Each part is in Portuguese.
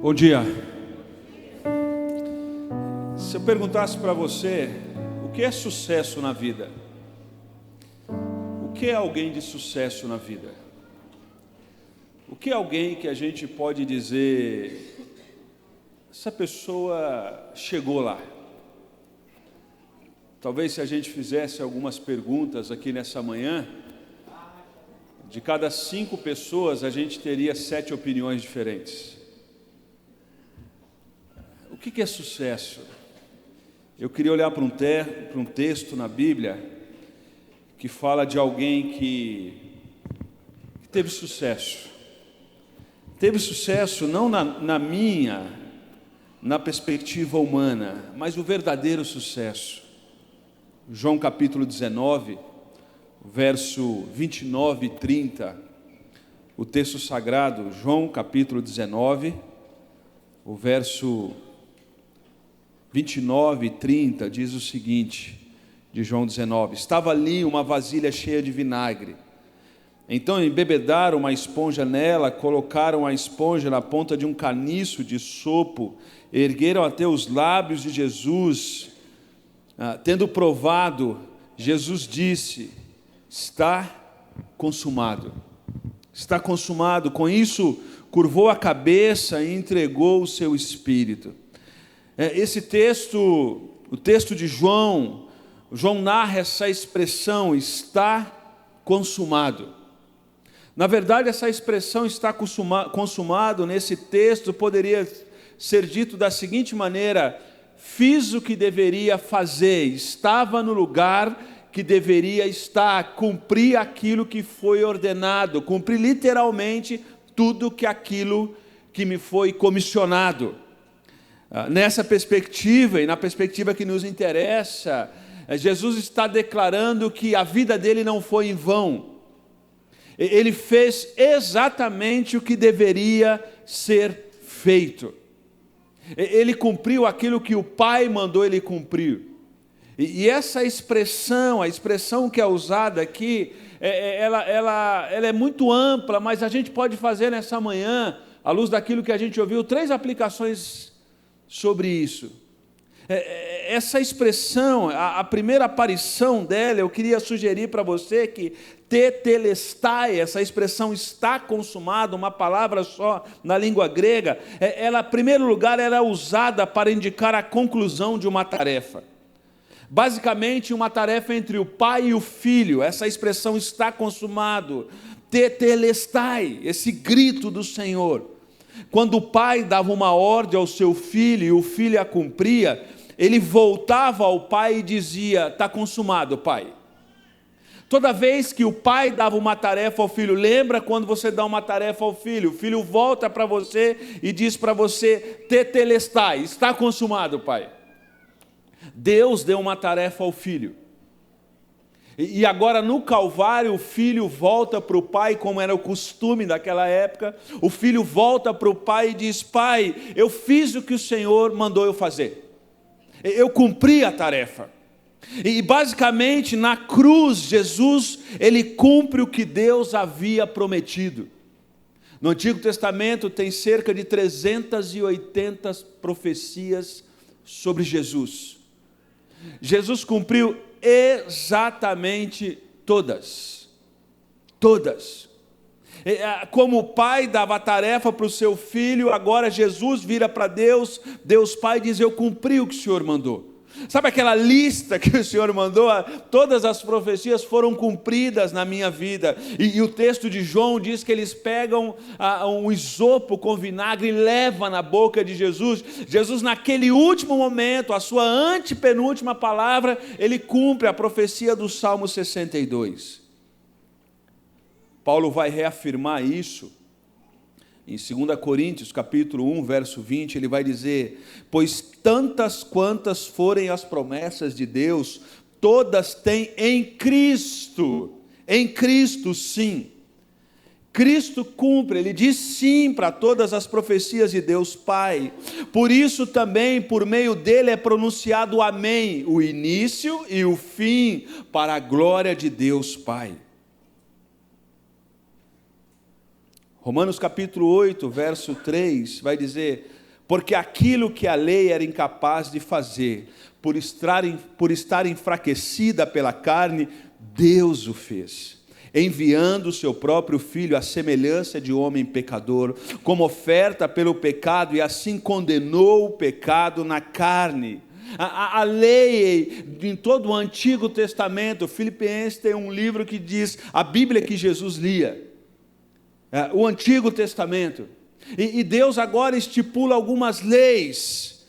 Bom dia. Se eu perguntasse para você, o que é sucesso na vida? O que é alguém de sucesso na vida? O que é alguém que a gente pode dizer, essa pessoa chegou lá? Talvez se a gente fizesse algumas perguntas aqui nessa manhã, de cada 5 pessoas a gente teria 7 opiniões diferentes. O que é sucesso? Eu queria olhar para um texto na Bíblia que fala de alguém que teve sucesso. Teve sucesso não na perspectiva humana, mas o verdadeiro sucesso. João capítulo 19, verso 29 e 30, o texto sagrado, João capítulo 19, o verso 29 e 30 diz o seguinte, de João 19: estava ali uma vasilha cheia de vinagre. Então embebedaram uma esponja nela, colocaram a esponja na ponta de um caniço de sopo, ergueram até os lábios de Jesus. Tendo provado, Jesus disse: está consumado. Está consumado. Com isso, curvou a cabeça e entregou o seu espírito. Esse texto, o texto de João narra essa expressão, está consumado. Na verdade, essa expressão está consumado nesse texto poderia ser dito da seguinte maneira: fiz o que deveria fazer, estava no lugar que deveria estar, cumpri aquilo que foi ordenado, cumpri literalmente tudo aquilo que me foi comissionado. Nessa perspectiva e na perspectiva que nos interessa, Jesus está declarando que a vida dele não foi em vão. Ele fez exatamente o que deveria ser feito. Ele cumpriu aquilo que o Pai mandou ele cumprir. E essa expressão, a expressão que é usada aqui, ela é muito ampla, mas a gente pode fazer nessa manhã, à luz daquilo que a gente ouviu, 3 aplicações sobre isso. Essa expressão, a primeira aparição dela, eu queria sugerir para você que tetelestai, essa expressão está consumado, uma palavra só na língua grega, ela, em primeiro lugar, era usada para indicar a conclusão de uma tarefa. Basicamente, uma tarefa entre o pai e o filho. Essa expressão está consumado, tetelestai, esse grito do Senhor. Quando o pai dava uma ordem ao seu filho e o filho a cumpria, ele voltava ao pai e dizia: está consumado, pai. Toda vez que o pai dava uma tarefa ao filho, lembra quando você dá uma tarefa ao filho, o filho volta para você e diz para você: tetelestai, está consumado, pai. Deus deu uma tarefa ao filho. E agora no Calvário o filho volta para o pai, como era o costume daquela época. O filho volta para o pai e diz: pai, eu fiz o que o Senhor mandou eu fazer. Eu cumpri a tarefa. E basicamente na cruz Jesus, ele cumpre o que Deus havia prometido. No Antigo Testamento tem cerca de 380 profecias sobre Jesus. Jesus cumpriu exatamente todas. Como o pai dava a tarefa para o seu filho, agora Jesus vira para Deus, Deus Pai diz: eu cumpri o que o Senhor mandou. Sabe aquela lista que o Senhor mandou? Todas as profecias foram cumpridas na minha vida. E o texto de João diz que eles pegam um isopo com vinagre e levam na boca de Jesus. Jesus, naquele último momento, a sua antepenúltima palavra, ele cumpre a profecia do Salmo 62. Paulo vai reafirmar isso em 2 Coríntios, capítulo 1, verso 20, ele vai dizer: pois tantas quantas forem as promessas de Deus, todas têm em Cristo sim. Cristo cumpre, ele diz sim para todas as profecias de Deus Pai. Por isso também, por meio dele é pronunciado o amém, o início e o fim, para a glória de Deus Pai. Romanos capítulo 8, verso 3, vai dizer: porque aquilo que a lei era incapaz de fazer, por estar enfraquecida pela carne, Deus o fez, enviando o seu próprio Filho à semelhança de homem pecador, como oferta pelo pecado, e assim condenou o pecado na carne. A lei, em todo o Antigo Testamento, Filipenses tem um livro que diz, a Bíblia que Jesus lia, o Antigo Testamento, e Deus agora estipula algumas leis,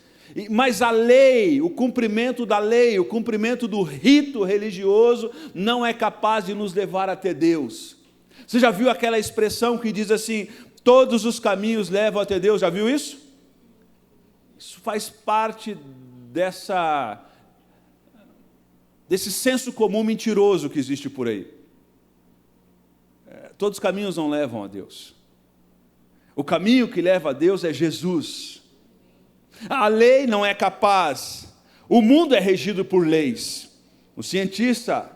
mas a lei, o cumprimento da lei, o cumprimento do rito religioso, não é capaz de nos levar até Deus. Você já viu aquela expressão que diz assim, todos os caminhos levam até Deus, já viu isso? Isso faz parte desse senso comum mentiroso que existe por aí. Todos os caminhos não levam a Deus. O caminho que leva a Deus é Jesus. A lei não é capaz. O mundo é regido por leis. O cientista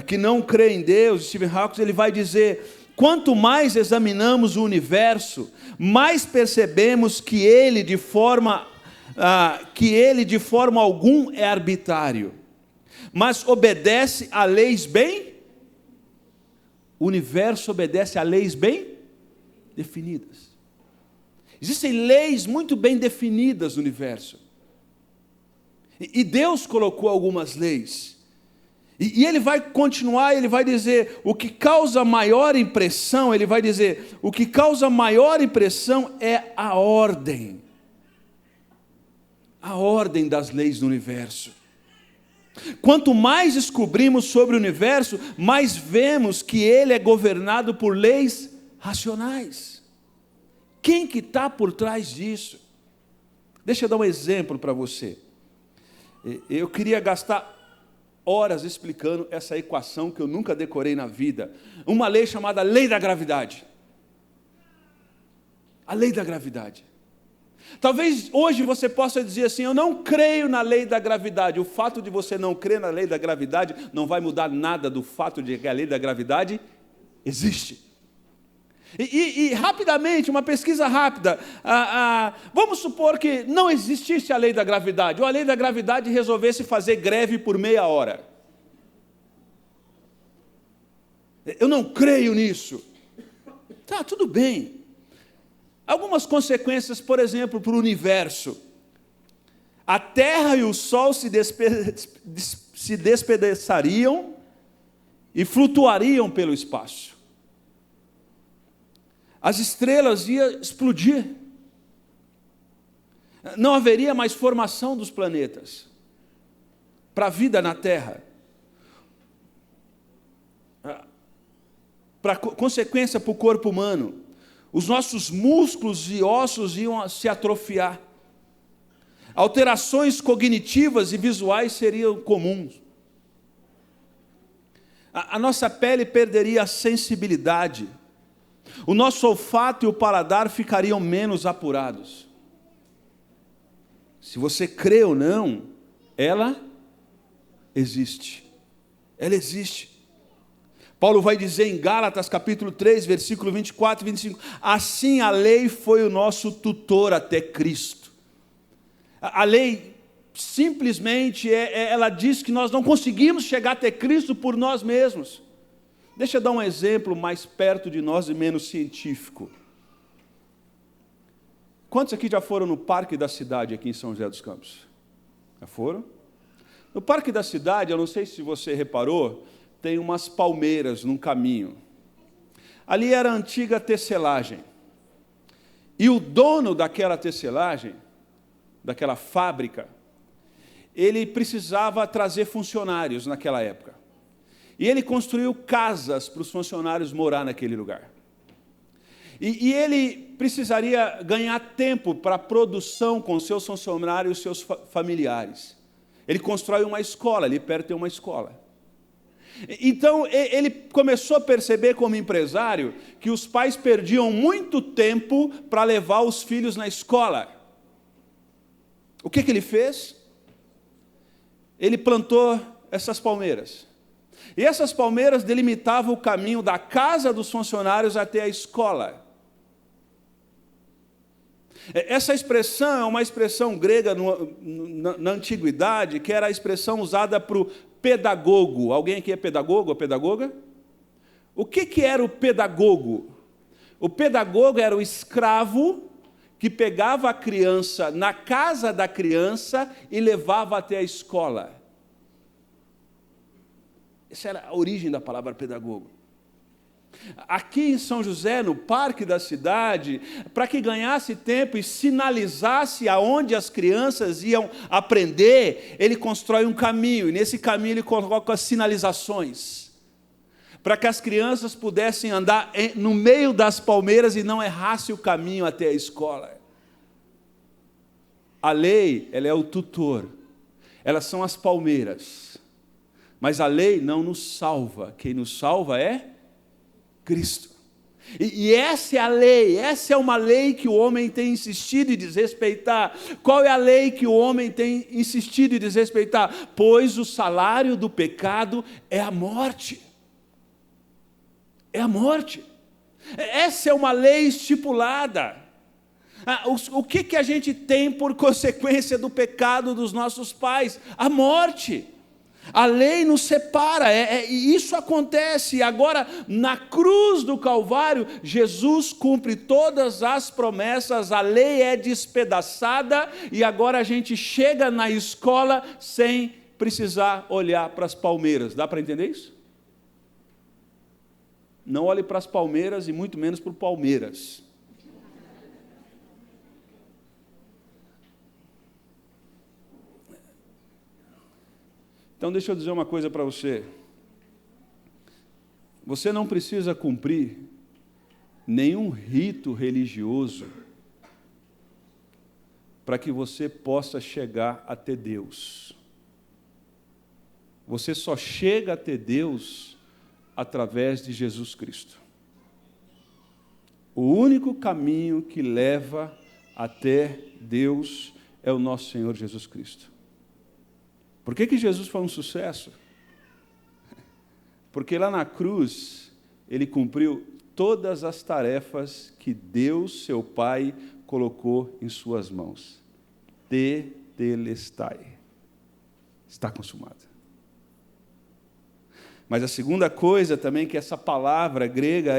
que não crê em Deus, Stephen Hawking, ele vai dizer: quanto mais examinamos o universo, mais percebemos que ele de forma algum é arbitrário, mas obedece a leis bem. O universo obedece a leis bem definidas. Existem leis muito bem definidas no universo. E Deus colocou algumas leis. E ele vai continuar, ele vai dizer, o que causa maior impressão, ele vai dizer, o que causa maior impressão é a ordem. A ordem das leis do universo. Quanto mais descobrimos sobre o universo, mais vemos que ele é governado por leis racionais. Quem que está por trás disso? Deixa eu dar um exemplo para você. Eu queria gastar horas explicando essa equação que eu nunca decorei na vida. Uma lei chamada lei da gravidade. A lei da gravidade. Talvez hoje você possa dizer assim, eu não creio na lei da gravidade. O fato de você não crer na lei da gravidade não vai mudar nada do fato de que a lei da gravidade existe. E rapidamente, uma pesquisa rápida, vamos supor que não existisse a lei da gravidade, ou a lei da gravidade resolvesse fazer greve por meia hora. Eu não creio nisso. Tá, tudo bem. Algumas consequências, por exemplo, para o universo. A Terra e o Sol se despedaçariam e flutuariam pelo espaço. As estrelas iam explodir. Não haveria mais formação dos planetas para a vida na Terra. Para consequência para o corpo humano. Os nossos músculos e ossos iam se atrofiar. Alterações cognitivas e visuais seriam comuns. A nossa pele perderia a sensibilidade. O nosso olfato e o paladar ficariam menos apurados. Se você crê ou não, ela existe. Ela existe. Paulo vai dizer em Gálatas capítulo 3, versículo 24 e 25, assim a lei foi o nosso tutor até Cristo. A lei simplesmente, ela diz que nós não conseguimos chegar até Cristo por nós mesmos. Deixa eu dar um exemplo mais perto de nós e menos científico. Quantos aqui já foram no Parque da Cidade, aqui em São José dos Campos? Já foram? No Parque da Cidade, eu não sei se você reparou, tem umas palmeiras num caminho. Ali era a antiga tecelagem. E o dono daquela tecelagem, daquela fábrica, ele precisava trazer funcionários naquela época. E ele construiu casas para os funcionários morar naquele lugar. E ele precisaria ganhar tempo para a produção com seus funcionários e seus familiares. Ele constrói uma escola, ali perto tem uma escola. Então ele começou a perceber como empresário que os pais perdiam muito tempo para levar os filhos na escola. O que ele fez? Ele plantou essas palmeiras. E essas palmeiras delimitavam o caminho da casa dos funcionários até a escola. Essa expressão é uma expressão grega na antiguidade, que era a expressão usada para o pedagogo. Alguém aqui é pedagogo ou pedagoga? O que era o pedagogo? O pedagogo era o escravo que pegava a criança na casa da criança e levava até a escola. Essa era a origem da palavra pedagogo. Aqui em São José, no parque da cidade, para que ganhasse tempo e sinalizasse aonde as crianças iam aprender, ele constrói um caminho, e nesse caminho ele coloca as sinalizações, para que as crianças pudessem andar no meio das palmeiras e não errasse o caminho até a escola. A lei, ela é o tutor, elas são as palmeiras, mas a lei não nos salva, quem nos salva é Cristo. E essa é a lei, essa é uma lei que o homem tem insistido em desrespeitar. Qual é a lei que o homem tem insistido em desrespeitar? Pois o salário do pecado é a morte. É a morte. Essa é uma lei estipulada. O que a gente tem por consequência do pecado dos nossos pais? A morte. A lei nos separa, e isso acontece. Agora, na cruz do Calvário, Jesus cumpre todas as promessas, a lei é despedaçada, e agora a gente chega na escola sem precisar olhar para as palmeiras. Dá para entender isso? Não olhe para as palmeiras e muito menos para o Palmeiras. Então deixa eu dizer uma coisa para você. Você não precisa cumprir nenhum rito religioso para que você possa chegar até Deus. Você só chega até Deus através de Jesus Cristo. O único caminho que leva até Deus é o nosso Senhor Jesus Cristo. Por que Jesus foi um sucesso? Porque lá na cruz, ele cumpriu todas as tarefas que Deus, seu Pai, colocou em suas mãos. Tetelestai. Está consumado. Mas a segunda coisa também, que essa palavra grega,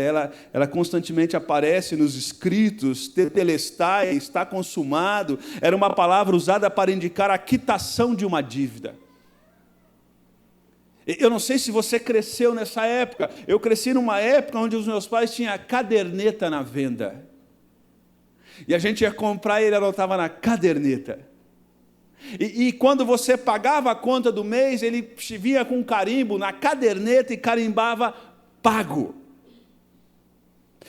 ela constantemente aparece nos escritos, tetelestai, está consumado, era uma palavra usada para indicar a quitação de uma dívida. Eu não sei se você cresceu nessa época, eu cresci numa época onde os meus pais tinham a caderneta na venda. E a gente ia comprar e ele anotava na caderneta. E quando você pagava a conta do mês, ele vinha com um carimbo na caderneta e carimbava pago.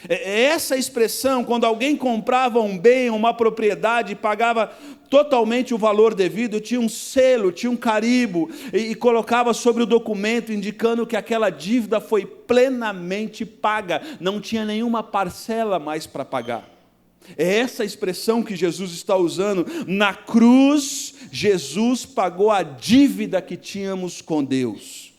Essa expressão, quando alguém comprava um bem, uma propriedade, pagava totalmente o valor devido, tinha um selo, tinha um carimbo, e colocava sobre o documento, indicando que aquela dívida foi plenamente paga, não tinha nenhuma parcela mais para pagar. É essa expressão que Jesus está usando. Na cruz, Jesus pagou a dívida que tínhamos com Deus.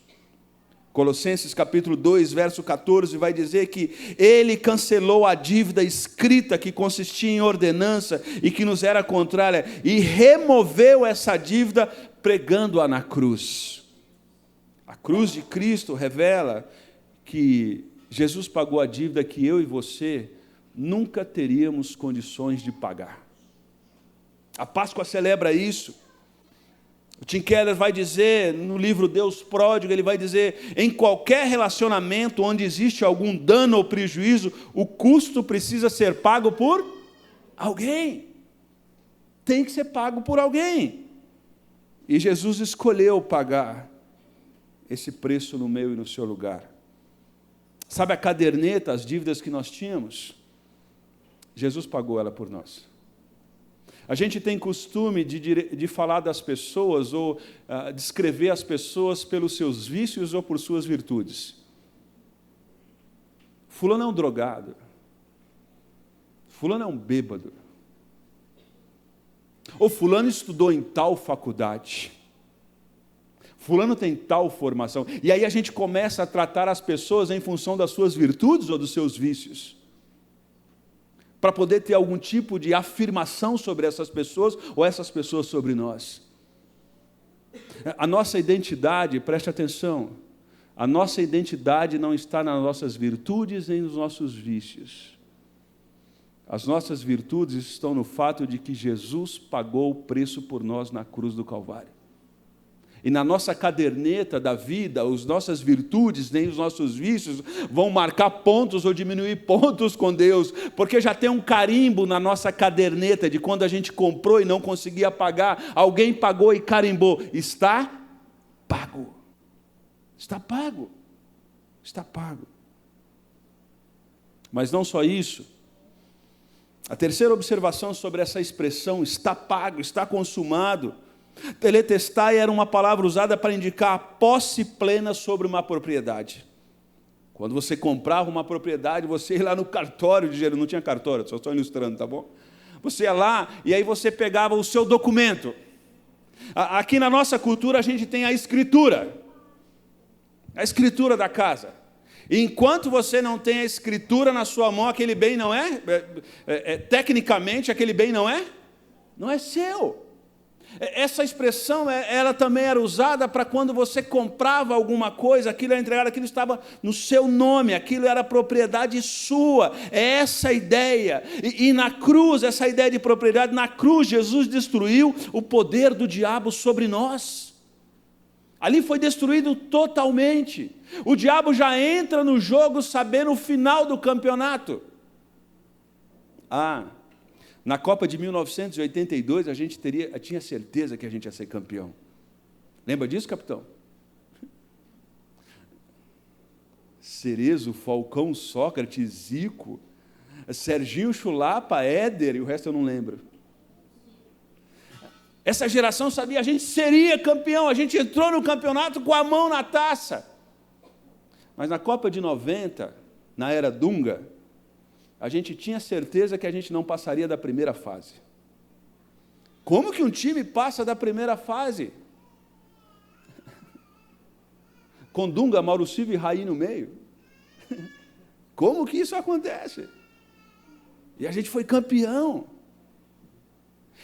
Colossenses capítulo 2, verso 14, vai dizer que Ele cancelou a dívida escrita que consistia em ordenança e que nos era contrária, e removeu essa dívida pregando-a na cruz. A cruz de Cristo revela que Jesus pagou a dívida que eu e você nunca teríamos condições de pagar. A Páscoa celebra isso. O Tim Keller vai dizer, no livro Deus Pródigo, ele vai dizer, em qualquer relacionamento onde existe algum dano ou prejuízo, o custo precisa ser pago por alguém. Tem que ser pago por alguém. E Jesus escolheu pagar esse preço no meu e no seu lugar. Sabe a caderneta, as dívidas que nós tínhamos? Jesus pagou ela por nós. A gente tem costume de falar das pessoas ou descrever as pessoas pelos seus vícios ou por suas virtudes. Fulano é um drogado. Fulano é um bêbado. Ou fulano estudou em tal faculdade. Fulano tem tal formação. E aí a gente começa a tratar as pessoas em função das suas virtudes ou dos seus vícios. para poder ter algum tipo de afirmação sobre essas pessoas ou essas pessoas sobre nós. A nossa identidade, preste atenção, a nossa identidade não está nas nossas virtudes nem nos nossos vícios. As nossas virtudes estão no fato de que Jesus pagou o preço por nós na cruz do Calvário. E na nossa caderneta da vida, as nossas virtudes, nem os nossos vícios, vão marcar pontos ou diminuir pontos com Deus, porque já tem um carimbo na nossa caderneta de quando a gente comprou e não conseguia pagar, alguém pagou e carimbou. Está pago. Está pago. Está pago. Mas não só isso. A terceira observação sobre essa expressão, está pago, está consumado. Teletestai era uma palavra usada para indicar a posse plena sobre uma propriedade. Quando você comprava uma propriedade, você ia lá no cartório de Jerusalém, não tinha cartório, só estou ilustrando, tá bom? Você ia lá e aí você pegava o seu documento. Aqui na nossa cultura a gente tem a escritura da casa. E enquanto você não tem a escritura na sua mão, aquele bem não tecnicamente aquele bem não é seu. Essa expressão, ela também era usada para quando você comprava alguma coisa, aquilo era entregado, aquilo estava no seu nome, aquilo era propriedade sua, é essa a ideia. E na cruz, essa ideia de propriedade, na cruz Jesus destruiu o poder do diabo sobre nós. Ali foi destruído totalmente. O diabo já entra no jogo sabendo o final do campeonato. Na Copa de 1982, a gente tinha certeza que a gente ia ser campeão. Lembra disso, capitão? Cerezo, Falcão, Sócrates, Zico, Serginho, Chulapa, Éder, e o resto eu não lembro. Essa geração sabia, a gente seria campeão, a gente entrou no campeonato com a mão na taça. Mas na Copa de 90, na era Dunga, a gente tinha certeza que a gente não passaria da primeira fase. Como que um time passa da primeira fase? Com Dunga, Mauro Silva e Raí no meio. Como que isso acontece? E a gente foi campeão.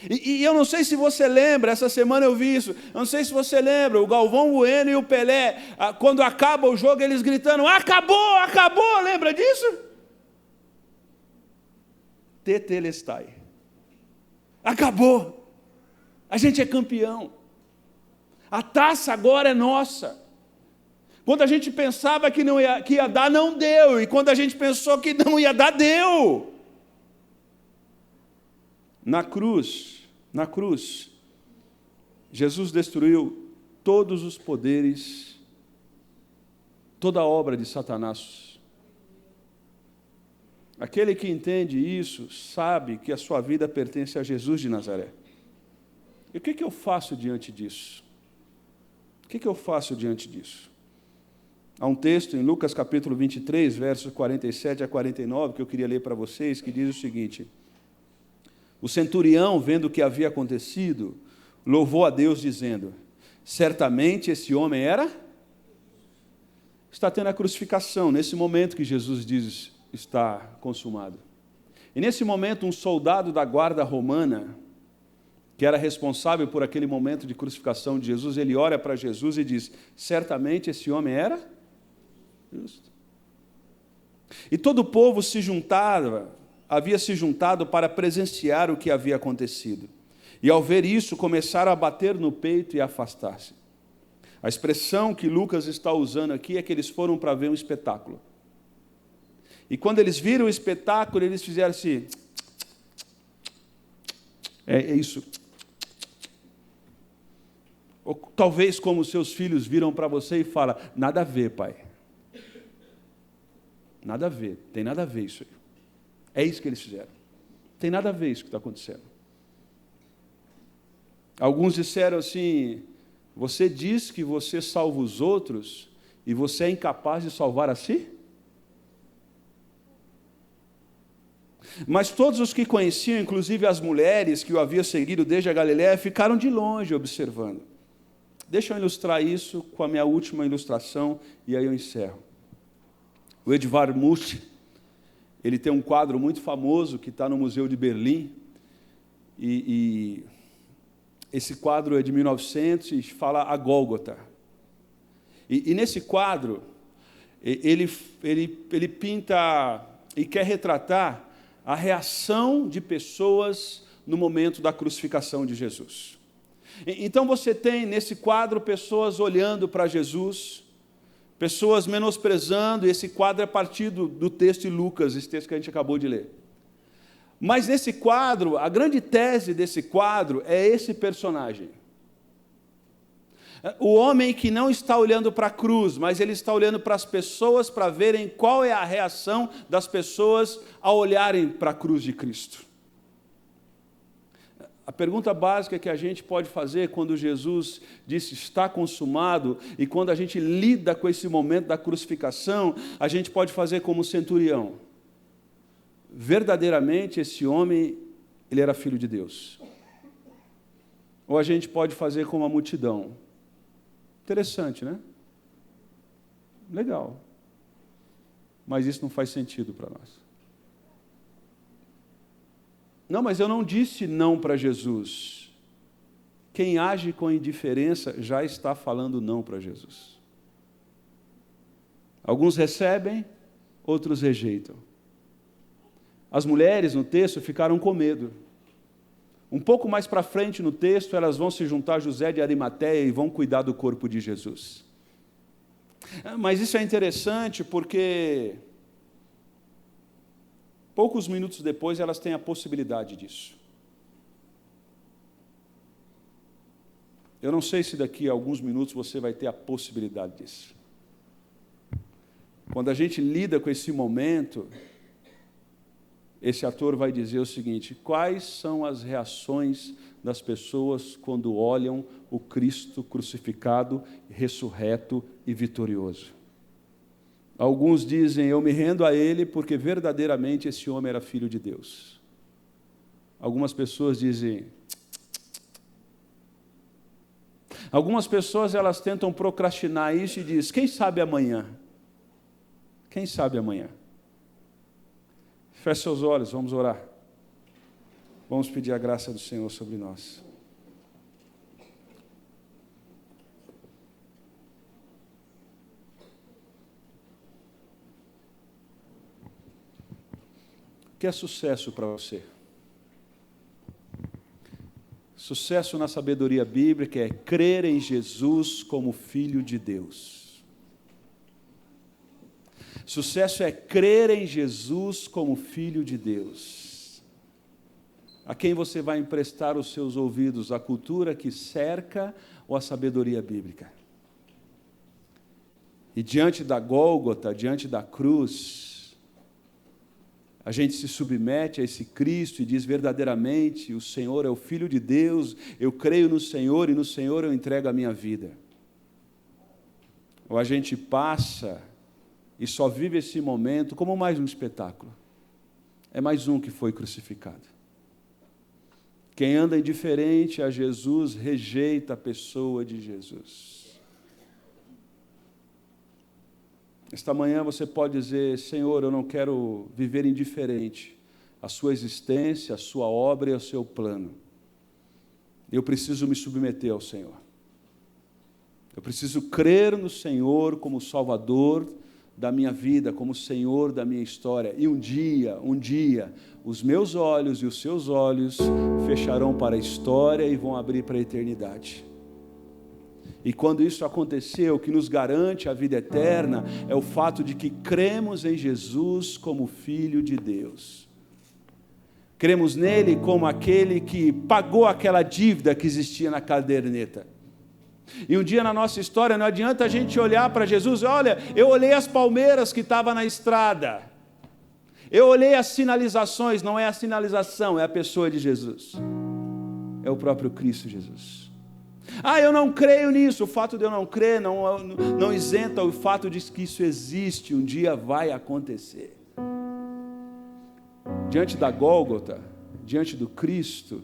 E eu não sei se você lembra, essa semana eu vi isso, eu não sei se você lembra, o Galvão Bueno e o Pelé, quando acaba o jogo, eles gritando, acabou, acabou, lembra disso? Tetelestai. Acabou. A gente é campeão. A taça agora é nossa. Quando a gente pensava que ia dar, não deu. E quando a gente pensou que não ia dar, deu. Na cruz, Jesus destruiu todos os poderes, toda a obra de Satanás. Aquele que entende isso, sabe que a sua vida pertence a Jesus de Nazaré. E o que eu faço diante disso? O que eu faço diante disso? Há um texto em Lucas capítulo 23, versos 47 a 49, que eu queria ler para vocês, que diz o seguinte: o centurião, vendo o que havia acontecido, louvou a Deus, dizendo, certamente esse homem está tendo a crucificação, nesse momento que Jesus diz, está consumado. E nesse momento, um soldado da guarda romana, que era responsável por aquele momento de crucificação de Jesus, ele olha para Jesus e diz, certamente esse homem era justo. E todo o povo havia se juntado para presenciar o que havia acontecido. E ao ver isso, começaram a bater no peito e a afastar-se. A expressão que Lucas está usando aqui é que eles foram para ver um espetáculo. E quando eles viram o espetáculo, eles fizeram assim. É isso. Ou talvez como seus filhos viram para você e falam, nada a ver, pai. Nada a ver, tem nada a ver isso aí. É isso que eles fizeram. Tem nada a ver isso que está acontecendo. Alguns disseram assim, você diz que você salva os outros e você é incapaz de salvar a si? Mas todos os que conheciam, inclusive as mulheres que o haviam seguido desde a Galiléia, ficaram de longe observando. Deixa eu ilustrar isso com a minha última ilustração e aí eu encerro. O Edvard Munch, Ele tem um quadro muito famoso que está no Museu de Berlim, e esse quadro é de 1900 e fala a Gólgota. E nesse quadro, ele pinta e quer retratar a reação de pessoas no momento da crucificação de Jesus. Então você tem nesse quadro pessoas olhando para Jesus, pessoas menosprezando, e esse quadro é partido do texto de Lucas, esse texto que a gente acabou de ler. Mas nesse quadro, a grande tese desse quadro é esse personagem. O homem que não está olhando para a cruz, mas ele está olhando para as pessoas para verem qual é a reação das pessoas ao olharem para a cruz de Cristo. A pergunta básica que a gente pode fazer quando Jesus disse está consumado, e quando a gente lida com esse momento da crucificação, a gente pode fazer como o centurião. Verdadeiramente esse homem, ele era filho de Deus. Ou a gente pode fazer como a multidão. Interessante, né? Legal. Mas isso não faz sentido para nós. Não, mas eu não disse não para Jesus. Quem age com indiferença já está falando não para Jesus. Alguns recebem, outros rejeitam. As mulheres no texto ficaram com medo. Um pouco mais para frente no texto, elas vão se juntar a José de Arimateia e vão cuidar do corpo de Jesus. Mas isso é interessante porque poucos minutos depois elas têm a possibilidade disso. Eu não sei se daqui a alguns minutos você vai ter a possibilidade disso. Quando a gente lida com esse momento, esse ator vai dizer o seguinte: quais são as reações das pessoas quando olham o Cristo crucificado, ressurreto e vitorioso? Alguns dizem, eu me rendo a Ele porque verdadeiramente esse homem era filho de Deus. Algumas pessoas dizem... Algumas pessoas elas tentam procrastinar isso e dizem, quem sabe amanhã? Quem sabe amanhã? Feche seus olhos, vamos orar. Vamos pedir a graça do Senhor sobre nós. O que é sucesso para você? Sucesso na sabedoria bíblica é crer em Jesus como Filho de Deus. Sucesso é crer em Jesus como Filho de Deus. A quem você vai emprestar os seus ouvidos? A cultura que cerca ou a sabedoria bíblica? E diante da Gólgota, diante da cruz, a gente se submete a esse Cristo e diz verdadeiramente, o Senhor é o Filho de Deus, eu creio no Senhor e no Senhor eu entrego a minha vida. Ou a gente passa e só vive esse momento como mais um espetáculo. É mais um que foi crucificado. Quem anda indiferente a Jesus rejeita a pessoa de Jesus. Esta manhã você pode dizer, Senhor, eu não quero viver indiferente à sua existência, à sua obra e ao seu plano. Eu preciso me submeter ao Senhor. Eu preciso crer no Senhor como Salvador da minha vida, como Senhor da minha história. E um dia, os meus olhos e os seus olhos fecharão para a história e vão abrir para a eternidade. E quando isso acontecer, o que nos garante a vida eterna é o fato de que cremos em Jesus como Filho de Deus. Cremos nele como aquele que pagou aquela dívida que existia na caderneta. E um dia na nossa história, não adianta a gente olhar para Jesus, olha, eu olhei as palmeiras que estavam na estrada. Eu olhei as sinalizações, não é a sinalização, é a pessoa de Jesus. É o próprio Cristo Jesus. Ah, eu não creio nisso. O fato de eu não crer não isenta o fato de que isso existe, um dia vai acontecer. Diante da Gólgota, diante do Cristo,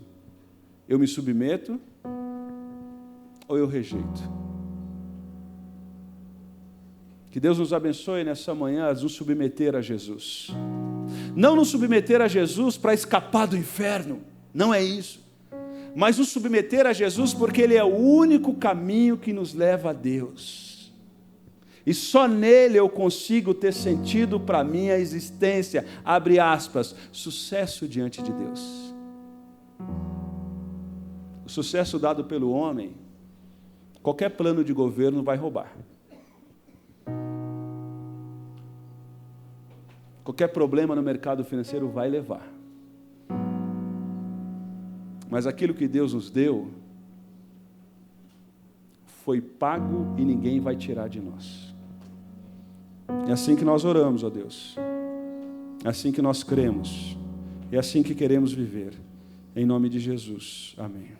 eu me submeto ou eu rejeito? Que Deus nos abençoe nessa manhã a nos submeter a Jesus. Não nos submeter a Jesus para escapar do inferno, não é isso. Mas nos submeter a Jesus porque Ele é o único caminho que nos leva a Deus. E só nele eu consigo ter sentido para a minha existência, abre aspas, sucesso diante de Deus. O sucesso dado pelo homem, qualquer plano de governo vai roubar. Qualquer problema no mercado financeiro vai levar. Mas aquilo que Deus nos deu, foi pago e ninguém vai tirar de nós. É assim que nós oramos, ó Deus. É assim que nós cremos. É assim que queremos viver. Em nome de Jesus. Amém.